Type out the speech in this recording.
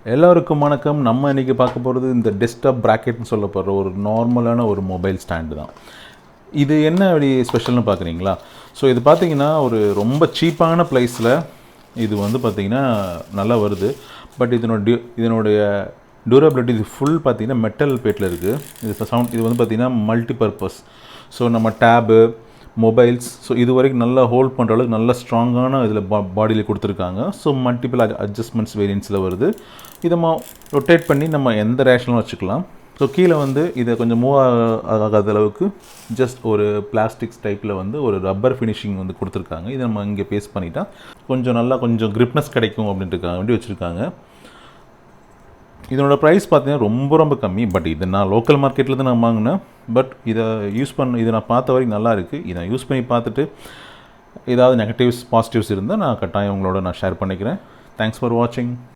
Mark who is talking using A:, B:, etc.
A: எல்லோருக்கும் வணக்கம். நம்ம இன்றைக்கி பார்க்க போகிறது இந்த டெஸ்க்டாப் ப்ராக்கெட்னு சொல்லப்படுற ஒரு நார்மலான ஒரு மொபைல் ஸ்டாண்டு தான். இது என்ன அப்படி ஸ்பெஷல்னு பார்க்குறீங்களா? ஸோ இது பார்த்திங்கன்னா ஒரு ரொம்ப சீப்பான ப்ரைஸில் இது வந்து பார்த்திங்கன்னா நல்லா வருது. பட் இதனுடைய டியூரபிலிட்டி இது ஃபுல் பார்த்திங்கன்னா மெட்டல் பிளேட்டில் இருக்குது. இது வந்து பார்த்திங்கன்னா மல்டி பர்பஸ். ஸோ நம்ம டேபு, மொபைல்ஸ், ஸோ இது வரைக்கும் நல்லா ஹோல்ட் பண்ணுற அளவுக்கு நல்ல ஸ்ட்ராங்கான இதில் பாடியில் கொடுத்துருக்காங்க. ஸோ மல்டிபிள் அட்ஜஸ்ட்மெண்ட்ஸ் வேரியன்ஸில் வருது. இதை ரொட்டேட் பண்ணி நம்ம எந்த ரேஷனும் வச்சுக்கலாம். ஸோ கீழே வந்து இதை கொஞ்சம் மூவ் ஆகாத அளவுக்கு ஜஸ்ட் ஒரு பிளாஸ்டிக்ஸ் டைப்பில் வந்து ஒரு ரப்பர் ஃபினிஷிங் வந்து கொடுத்துருக்காங்க. இதை நம்ம இங்கே பேஸ்ட் பண்ணிட்டா கொஞ்சம் கிரிப்னஸ் கிடைக்கும் அப்படின்ட்டுருக்காங்க வேண்டி வச்சுருக்காங்க. இதனோட ப்ரைஸ் பார்த்தீங்கன்னா ரொம்ப கம்மி. பட் இது நான் லோக்கல் மார்க்கெட்டில் தான் நான் வாங்கினேன். பட் இதை நான் பார்த்த வரைக்கும் நல்லா இருக்குது. இதை யூஸ் பண்ணி பார்த்துட்டு ஏதாவது நெகட்டிவ்ஸ் பாசிட்டிவ்ஸ் இருந்தால் நான் கட்டாயம் உங்களோட ஷேர் பண்ணிக்கிறேன். தேங்க்ஸ் ஃபார் வாட்சிங்.